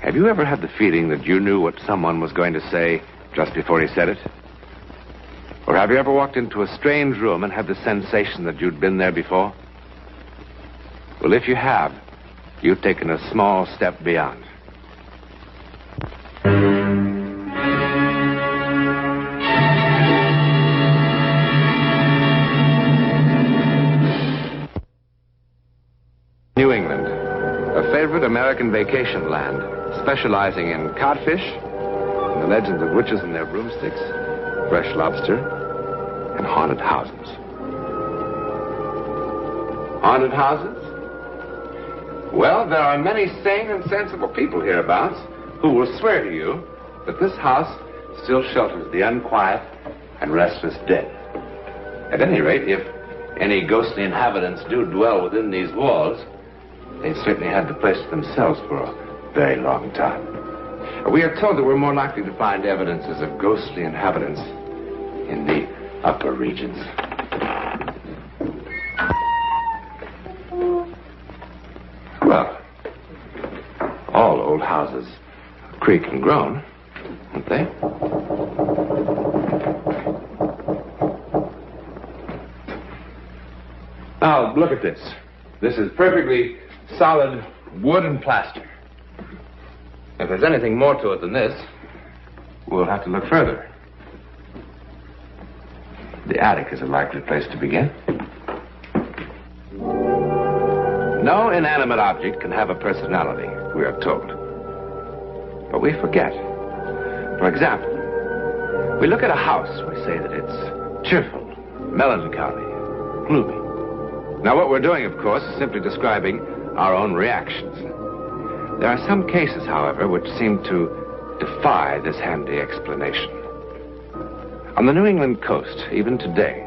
Have you ever had the feeling that you knew what someone was going to say just before he said it? Or have you ever walked into a strange room and had the sensation that you'd been there before? Well, if you have, you've taken a small step beyond. New England, a favorite American vacation land, specializing in codfish, and the legends of witches and their broomsticks, fresh lobster, and haunted houses. Haunted houses? Well, there are many sane and sensible people hereabouts who will swear to you that this house still shelters the unquiet and restless dead. At any rate, if any ghostly inhabitants do dwell within these walls, they certainly had the place to themselves for a very long time. We are told that we're more likely to find evidences of ghostly inhabitants in the upper regions. Well, all old houses creak and groan, aren't they? Now, look at this. This is perfectly solid wood and plaster. If there's anything more to it than this, we'll have to look further. The attic is a likely place to begin. No inanimate object can have a personality, we are told. But we forget. For example, we look at a house, we say that it's cheerful, melancholy, gloomy. Now, what we're doing, of course, is simply describing our own reactions. There are some cases, however, which seem to defy this handy explanation. On the New England coast, even today,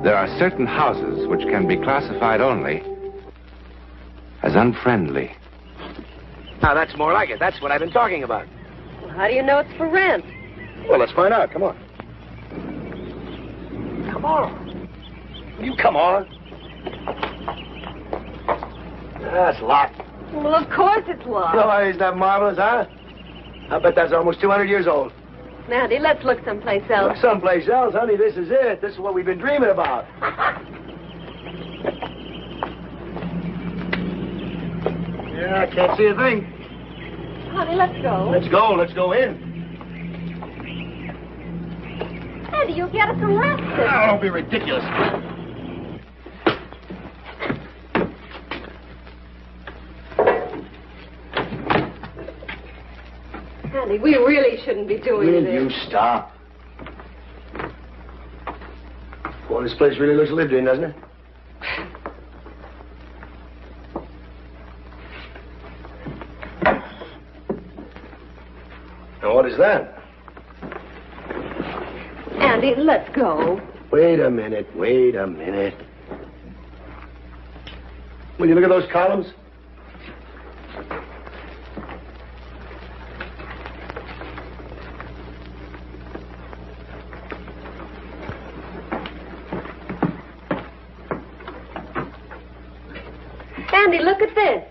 there are certain houses which can be classified only as unfriendly. Now, that's more like it. That's what I've been talking about. Well, how do you know it's for rent? Well, let's find out. Come on. Come on. You come on. That's locked. Well, of course it's locked. Oh, isn't that marvelous, huh? I bet that's almost 200 years old. Nandy, let's look someplace else. Someplace else, honey. This is it. This is what we've been dreaming about. Yeah, I can't see a thing. Honey, let's go. Let's go. Let's go in. Andy, you'll get us arrested. Oh, don't be ridiculous. Andy, we really shouldn't be doing this. Will you stop? Well, this place really looks lived in, doesn't it? Now, what is that? Andy, let's go. Wait a minute. Wait a minute. Will you look at those columns? Andy, look at this.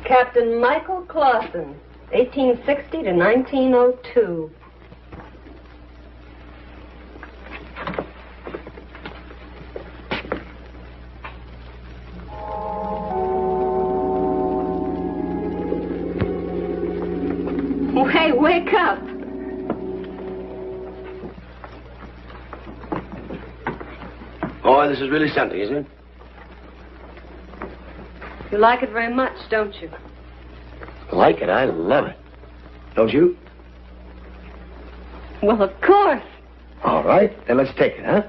Captain Michael Clausen, 1860 to 1902. Hey, wake up. Oh, this is really something, isn't it? You like it very much, don't you? Like it? I love it. Don't you? Well, of course. All right. Then let's take it, huh?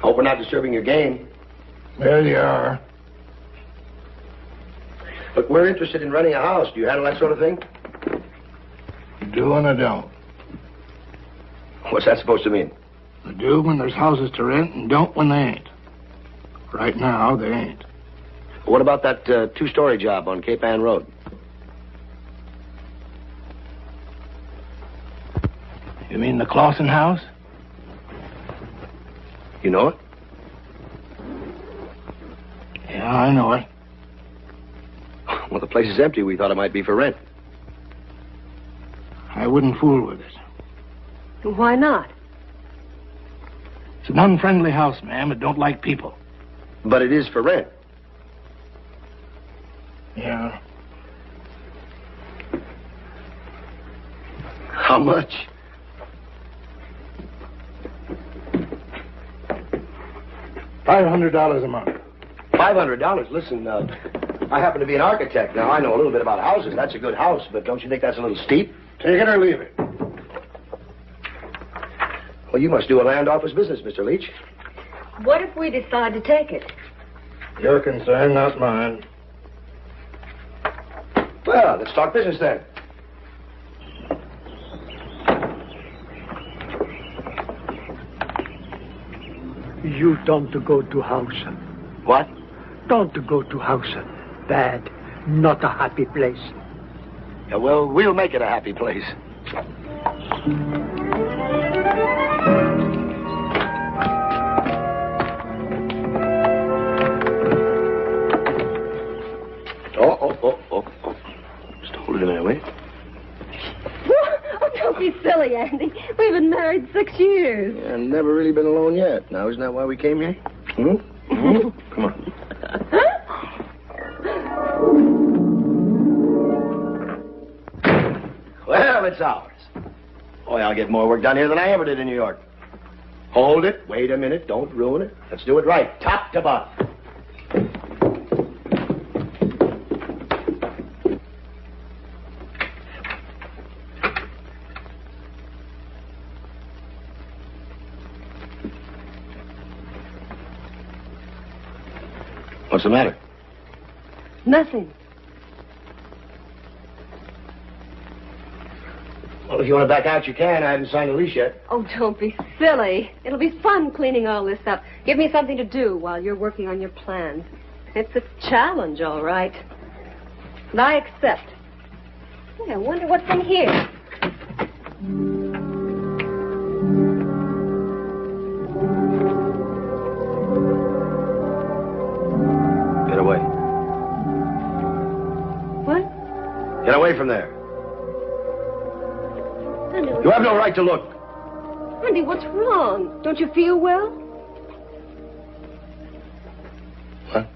Hope we're not disturbing your game. There you are. But we're interested in renting a house. Do you handle that sort of thing? I do and I don't. What's that supposed to mean? I do when there's houses to rent and don't when they ain't. Right now, they ain't. What about that two-story job on Cape Ann Road? You mean the Clausen house? You know it? Yeah, I know it. Well, the place is empty. We thought it might be for rent. I wouldn't fool with it. Why not? It's an unfriendly house, ma'am. It don't like people. But it is for rent. Yeah. How much? $500 a month. $500? Listen, I happen to be an architect. Now, I know a little bit about houses. That's a good house, but don't you think that's a little steep? Take it or leave it. Well, you must do a land office business, Mr. Leach. What if we decide to take it? Your concern, not mine. Well, let's talk business then. You don't go to house. What? Don't go to house. Bad. Not a happy place. Yeah, well, we'll make it a happy place. Oh. Just hold it a minute, will you? Oh, don't be silly, Andy. We've been married 6 years. Yeah, never really been alone yet. Now, isn't that why we came here? Come on. Well, it's ours. Boy, I'll get more work done here than I ever did in New York. Hold it. Wait a minute. Don't ruin it. Let's do it right. Top to bottom. What's the matter? Nothing. Well, if you want to back out, you can. I haven't signed the lease yet. Oh, don't be silly. It'll be fun cleaning all this up. Give me something to do while you're working on your plans. It's a challenge, all right. And I accept. Hey, I wonder what's in here. Get away. What? Get away from there. Andy, You have no right to look. Andy, what's wrong? Don't you feel well? What?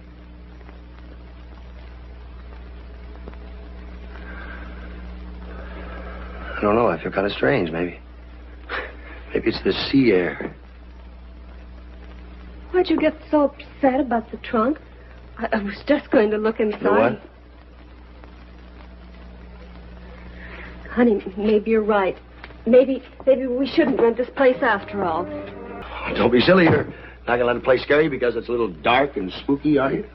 I don't know. I feel kind of strange, maybe. Maybe it's the sea air. Why'd you get so upset about the trunk? I was just going to look inside. You know what? Honey, maybe you're right. Maybe we shouldn't rent this place after all. Don't be silly. You're not going to let the place scare you because it's a little dark and spooky, are you?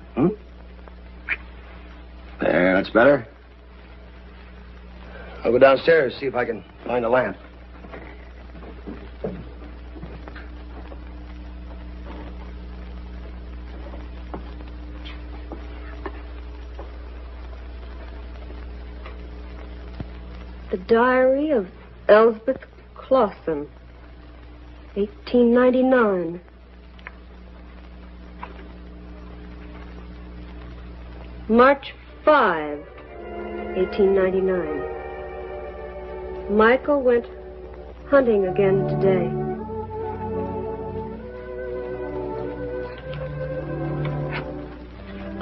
There, that's better. I'll go downstairs, see if I can find a lamp. The Diary of Elsbeth Clausen, 1899. March 5, 1899. Michael went hunting again today.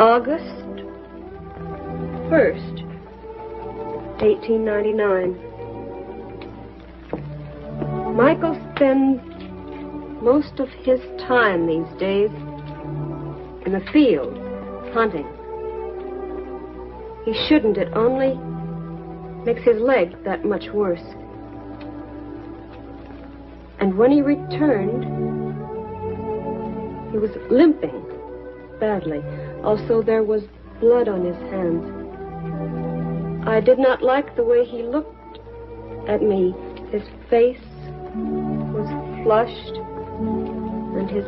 August 1st, 1899. Michael spends most of his time these days in the field, hunting. He shouldn't. It only makes his leg that much worse. And when he returned, He was limping badly. Also, there was blood on his hands. I did not like the way he looked at me. His face was flushed, and his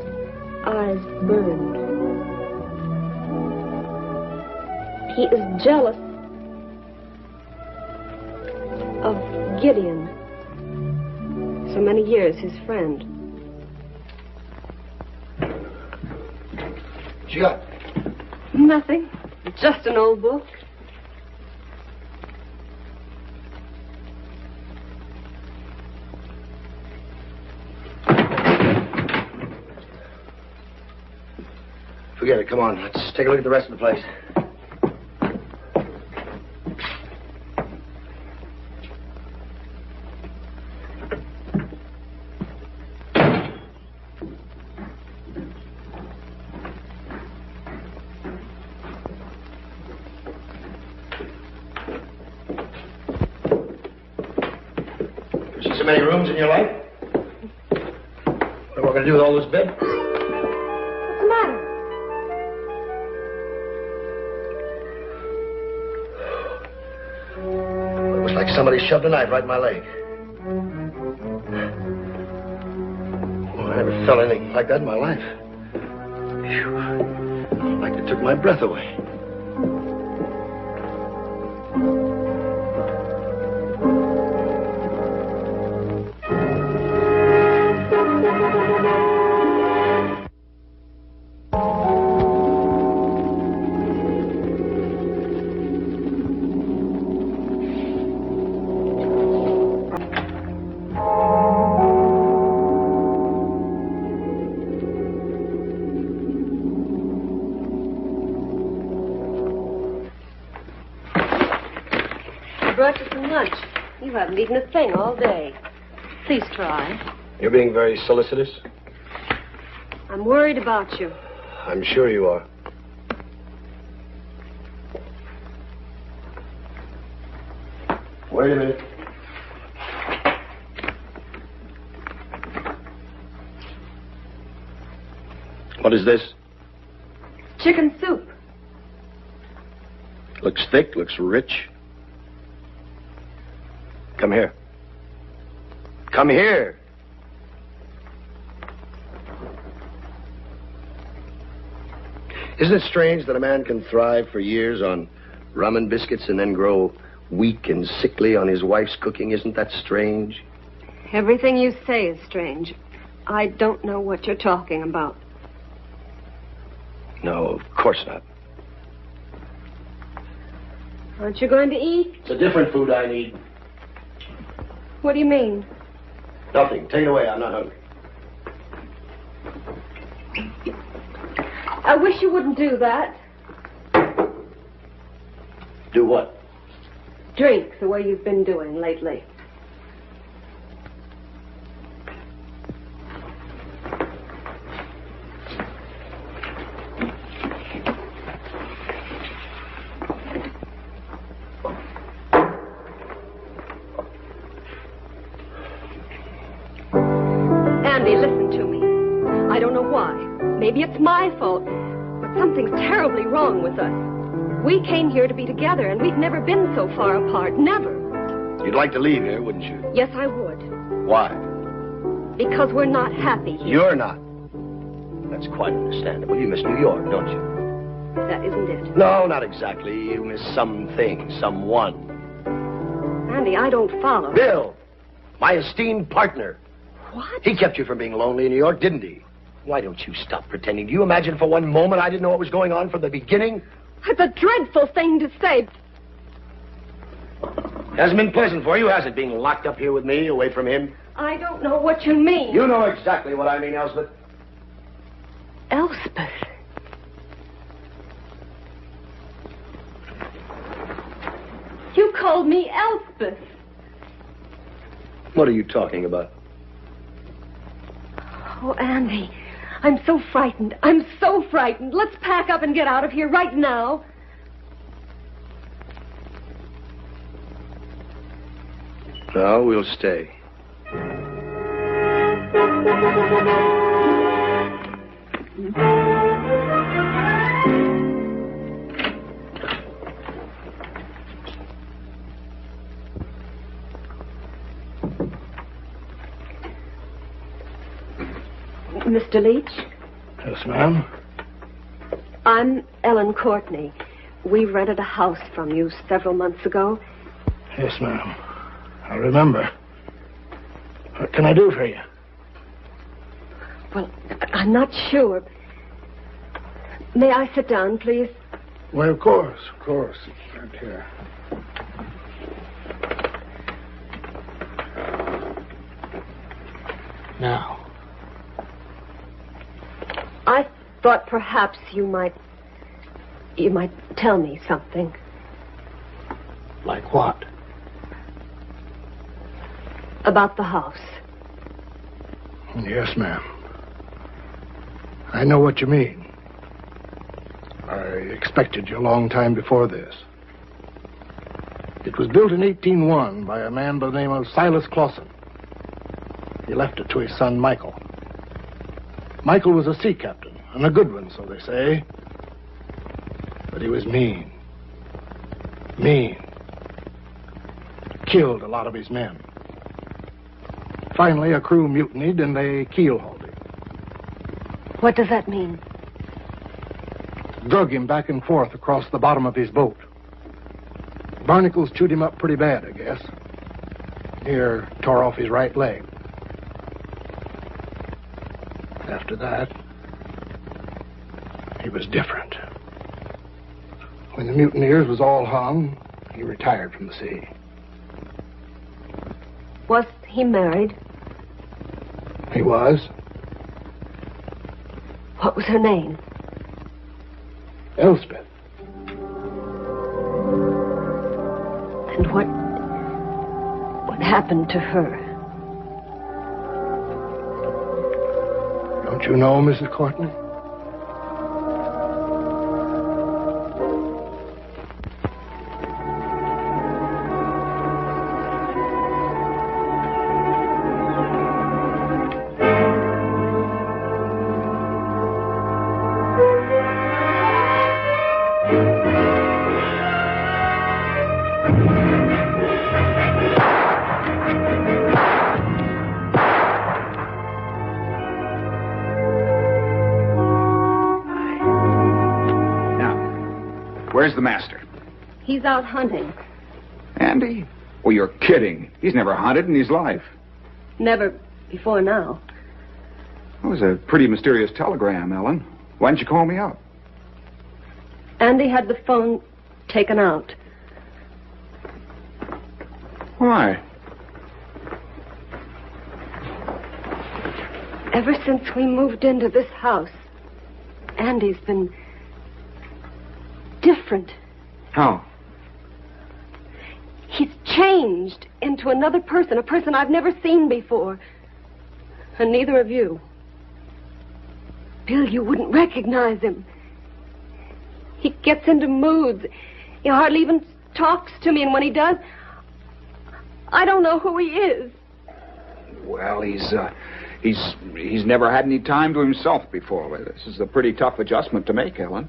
eyes burned. He is jealous of Gideon. So many years his friend. What you got? Nothing. Just an old book. Forget it. Come on. Let's take a look at the rest of the place. Many rooms in your life? What are we going to do with all this bed? What's the matter? It was like somebody shoved a knife right in my leg. Oh, I never felt anything like that in my life. Phew. Like it took my breath away. Brought you some lunch. You haven't eaten a thing all day. Please try. You're being very solicitous. I'm worried about you. I'm sure you are. Wait a minute. What is this? Chicken soup. Looks thick, looks rich. Come here. Come here. Isn't it strange that a man can thrive for years on rum and biscuits and then grow weak and sickly on his wife's cooking? Isn't that strange? Everything you say is strange. I don't know what you're talking about. No, of course not. Aren't you going to eat? It's a different food I need. What do you mean? Nothing. Take it away. I'm not hungry. I wish you wouldn't do that. Do what? Drink the way you've been doing lately. Andy, listen to me. I don't know why. Maybe it's my fault, but something's terribly wrong with us. We came here to be together, and we've never been so far apart. Never. You'd like to leave here, wouldn't you? Yes, I would. Why? Because we're not happy here. You're not. That's quite understandable. You miss New York, don't you? That isn't it. No, not exactly. You miss something, someone. Andy, I don't follow. Bill, my esteemed partner. What? He kept you from being lonely in New York, didn't he? Why don't you stop pretending? Do you imagine for one moment I didn't know what was going on from the beginning? It's a dreadful thing to say. Hasn't been pleasant for you, has it, being locked up here with me, away from him? I don't know what you mean. You know exactly what I mean, Elspeth. Elspeth? You called me Elspeth. What are you talking about? Oh, Andy, I'm so frightened. I'm so frightened. Let's pack up and get out of here right now. No, we'll stay. Mr. Leach? Yes, ma'am. I'm Ellen Courtney. We rented a house from you several months ago. Yes, ma'am. I remember. What can I do for you? Well, I'm not sure. May I sit down, please? Well, of course, of course. Right here. Now. I thought perhaps you might tell me something. Like what? About the house. Yes, ma'am. I know what you mean. I expected you a long time before this. It was built in 1801 by a man by the name of Silas Clausen. He left it to his son, Michael. Michael was a sea captain, and a good one, so they say. But he was mean. Mean. Killed a lot of his men. Finally, a crew mutinied, and they keel-hauled him. What does that mean? Drug him back and forth across the bottom of his boat. Barnacles chewed him up pretty bad, I guess. Near tore off his right leg. After that, he was different. When the mutineers was all hung, he retired from the sea. Was he married? He was. What was her name? Elspeth. And what happened to her? Don't you know, Mrs. Courtney? Where's the master? He's out hunting. Andy? Well, you're kidding. He's never hunted in his life. Never before now. That was a pretty mysterious telegram, Ellen. Why didn't you call me up? Andy had the phone taken out. Why? Ever since we moved into this house, Andy's been different. How? He's changed into another person, a person I've never seen before. And neither of you. Bill, you wouldn't recognize him. He gets into moods. He hardly even talks to me, and when he does, I don't know who he is. Well, he's never had any time to himself before. This is a pretty tough adjustment to make, Ellen.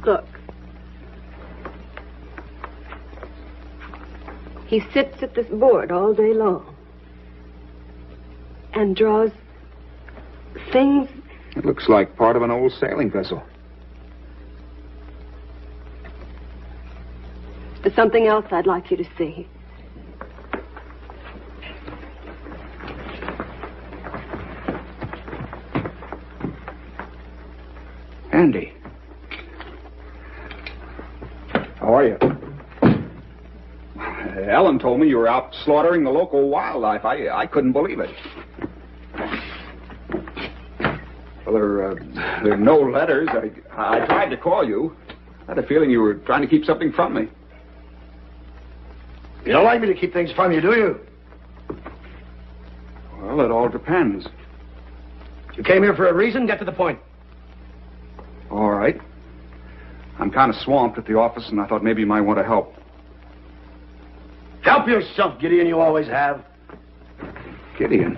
Look. He sits at this board all day long and draws things. It looks like part of an old sailing vessel. There's something else I'd like you to see. Andy. How are you? Ellen told me you were out slaughtering the local wildlife. I couldn't believe it. Well, there are no letters. I tried to call you. I had a feeling you were trying to keep something from me. You don't like me to keep things from you, do you? Well, it all depends. You came here for a reason. Get to the point. All right. I'm kind of swamped at the office, and I thought maybe you might want to help. Help? up yourself, Gideon. You always have. Gideon?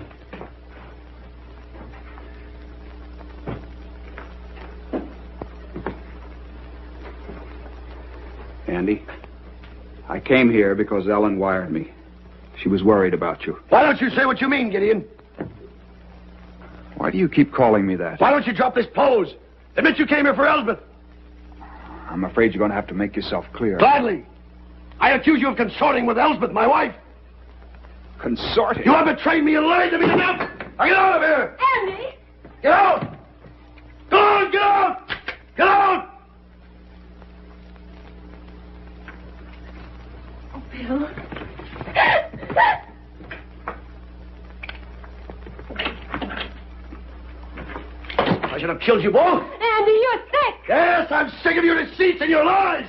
Andy, I came here because Ellen wired me. She was worried about you. Why don't you say what you mean, Gideon? Why do you keep calling me that? Why don't you drop this pose? Admit you came here for Elsbeth. I'm afraid you're going to have to make yourself clear. Gladly. I accuse you of consorting with Elsbeth, my wife. Consorting? You have betrayed me and lied to me enough. Now get out of here. Andy! Get out. Go on, get out. Get out. Oh, Bill. I should have killed you both. Andy, you're sick. Yes, I'm sick of your deceits and your lies.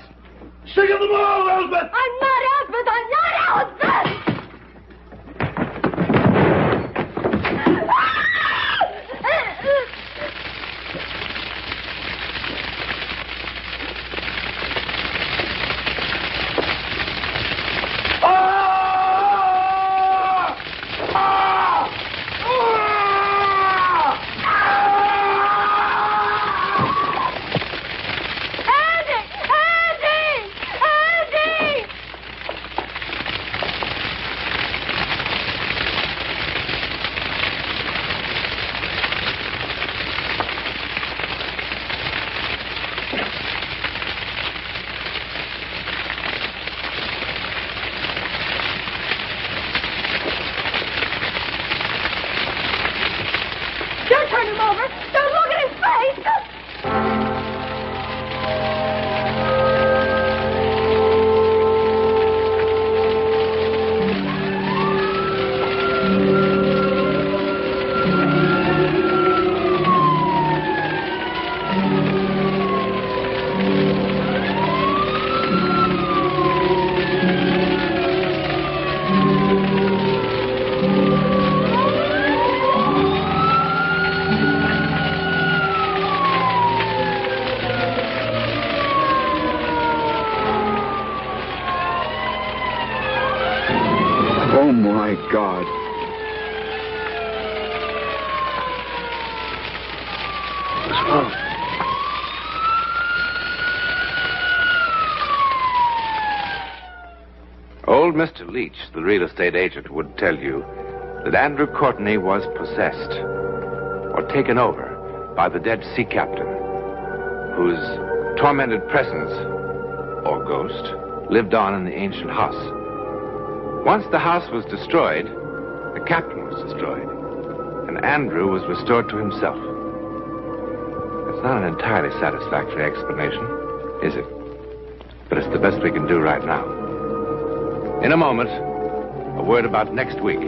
Sick of them all, Elsbeth. I'm not Elspeth. I'm not Elspeth. Don't turn him over. Don't look at his face. Oh, my God. What's wrong? Old Mr. Leach, the real estate agent, would tell you that Andrew Courtney was possessed or taken over by the dead sea captain, whose tormented presence, or ghost, lived on in the ancient house. Once the house was destroyed, the captain was destroyed, and Andrew was restored to himself. It's not an entirely satisfactory explanation, is it? But it's the best we can do right now. In a moment, a word about next week.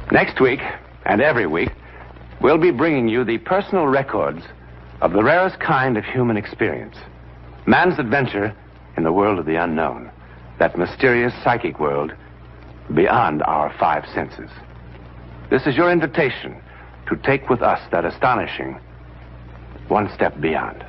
Next week, and every week, we'll be bringing you the personal records of the rarest kind of human experience. Man's adventure in the world of the unknown. That mysterious psychic world beyond our five senses. This is your invitation to take with us that astonishing one step beyond.